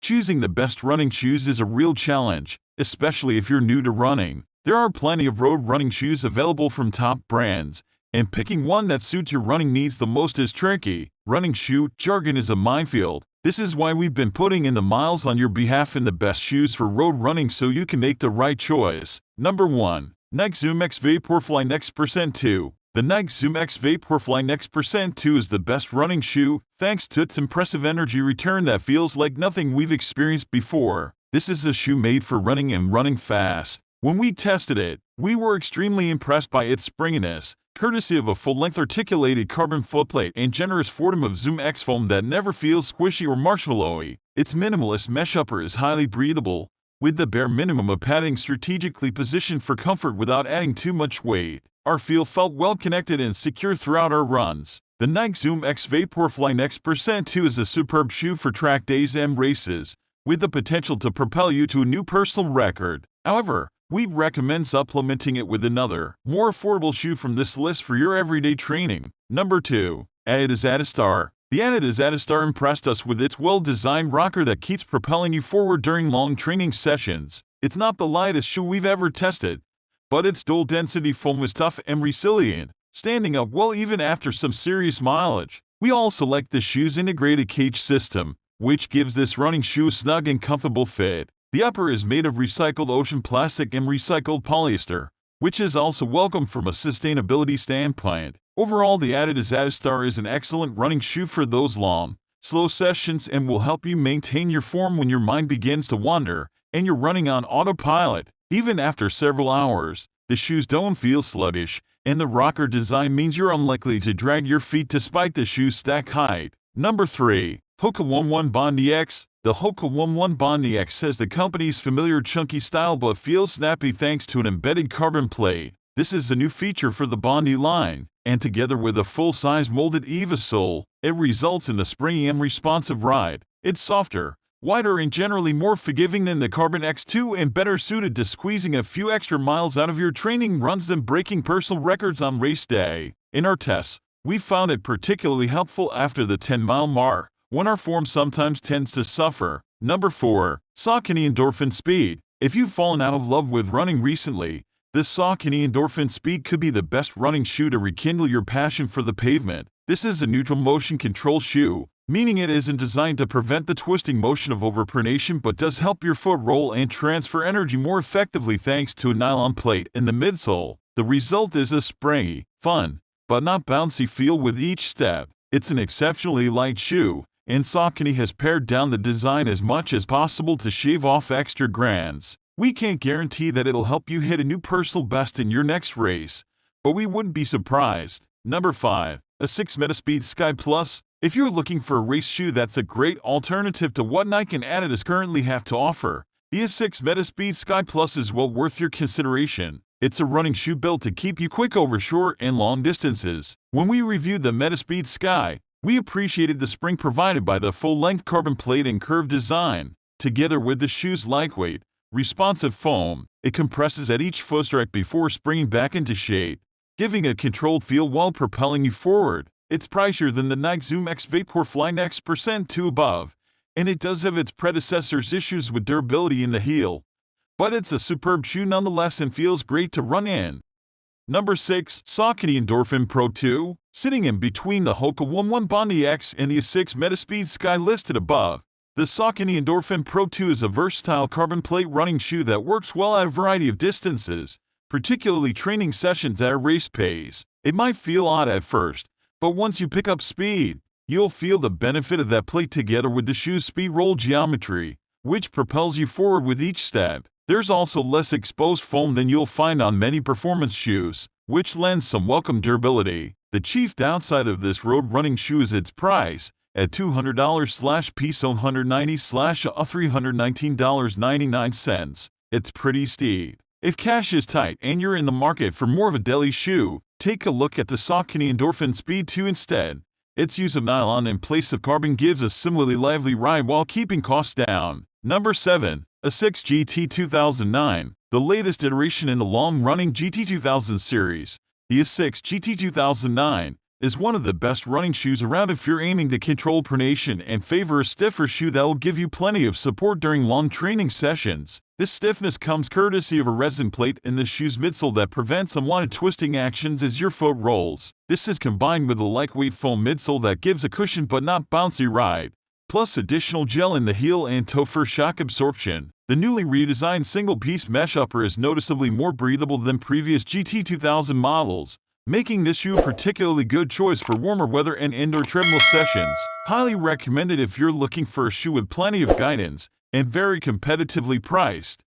Choosing the best running shoes is a real challenge, especially if you're new to running. There are plenty of road running shoes available from top brands, and picking one that suits your running needs the most is tricky. Running shoe jargon is a minefield. This is why we've been putting in the miles on your behalf in the best shoes for road running so you can make the right choice. Number 1. Nike ZoomX Vaporfly Next% 2. The Nike ZoomX Vaporfly Next% 2 is the best running shoe, thanks to its impressive energy return that feels like nothing we've experienced before. This is a shoe made for running and running fast. When we tested it, we were extremely impressed by its springiness, courtesy of a full-length articulated carbon footplate and generous form of ZoomX foam that never feels squishy or marshmallowy. Its minimalist mesh upper is highly breathable, with the bare minimum of padding strategically positioned for comfort without adding too much weight. Our feel felt well connected and secure throughout our runs. The Nike ZoomX Vaporfly Next% 2 is a superb shoe for track days and races, with the potential to propel you to a new personal record. However, we'd recommend supplementing it with another, more affordable shoe from this list for your everyday training. Number 2. Adidas Adistar. The Adidas Adistar impressed us with its well-designed rocker that keeps propelling you forward during long training sessions. It's not the lightest shoe we've ever tested, but its dual-density foam is tough and resilient, standing up well even after some serious mileage. We also like the shoe's integrated cage system, which gives this running shoe a snug and comfortable fit. The upper is made of recycled ocean plastic and recycled polyester, which is also welcome from a sustainability standpoint. Overall, the Adidas Adistar is an excellent running shoe for those long, slow sessions and will help you maintain your form when your mind begins to wander and you're running on autopilot. Even after several hours, the shoes don't feel sluggish, and the rocker design means you're unlikely to drag your feet despite the shoe's stack height. Number 3. Hoka 11 Bondi X. The Hoka 11 Bondi X has the company's familiar chunky style but feels snappy thanks to an embedded carbon plate. This is a new feature for the Bondi line, and together with a full-size molded EVA sole, it results in a springy and responsive ride. It's softer, wider and generally more forgiving than the Carbon X2 and better suited to squeezing a few extra miles out of your training runs than breaking personal records on race day. In our tests, we found it particularly helpful after the 10-mile mark, when our form sometimes tends to suffer. Number 4. Saucony Endorphin Speed. If you've fallen out of love with running recently, the Saucony Endorphin Speed could be the best running shoe to rekindle your passion for the pavement. This is a neutral motion control shoe, meaning it isn't designed to prevent the twisting motion of overpronation but does help your foot roll and transfer energy more effectively thanks to a nylon plate in the midsole. The result is a springy, fun, but not bouncy feel with each step. It's an exceptionally light shoe, and Saucony has pared down the design as much as possible to shave off extra grands. We can't guarantee that it'll help you hit a new personal best in your next race, but we wouldn't be surprised. Number 5. Asics Metaspeed Sky Plus. If you're looking for a race shoe that's a great alternative to what Nike and Adidas currently have to offer, the Asics Metaspeed Sky Plus is well worth your consideration. It's a running shoe built to keep you quick over short and long distances. When we reviewed the Metaspeed Sky, we appreciated the spring provided by the full-length carbon plate and curved design. Together with the shoe's lightweight, responsive foam, it compresses at each footstrike before springing back into shape, giving a controlled feel while propelling you forward. It's pricier than the Nike ZoomX Vaporfly Next% 2 above, and it does have its predecessor's issues with durability in the heel. But it's a superb shoe nonetheless and feels great to run in. Number 6. Saucony Endorphin Pro 2. Sitting in between the Hoka 11 Bondi X and the Asics Metaspeed Sky listed above, the Saucony Endorphin Pro 2 is a versatile carbon plate running shoe that works well at a variety of distances, particularly training sessions at a race pace. It might feel odd at first, but once you pick up speed, you'll feel the benefit of that plate together with the shoe's speed roll geometry, which propels you forward with each step. There's also less exposed foam than you'll find on many performance shoes, which lends some welcome durability. The chief downside of this road running shoe is its price, at $200/$190/$319.99. It's pretty steep. If cash is tight and you're in the market for more of a daily shoe, take a look at the Saucony Endorphin Speed 2 instead. Its use of nylon in place of carbon gives a similarly lively ride while keeping costs down. Number 7. Asics GT-2009. The latest iteration in the long-running GT-2000 series, the Asics GT-2009, is one of the best running shoes around if you're aiming to control pronation and favor a stiffer shoe that will give you plenty of support during long training sessions. This stiffness comes courtesy of a resin plate in the shoe's midsole that prevents unwanted twisting actions as your foot rolls. This is combined with a lightweight foam midsole that gives a cushioned but not bouncy ride, plus additional gel in the heel and toe for shock absorption. The newly redesigned single-piece mesh upper is noticeably more breathable than previous GT-2000 models, making this shoe a particularly good choice for warmer weather and indoor treadmill sessions. Highly recommended if you're looking for a shoe with plenty of guidance and very competitively priced.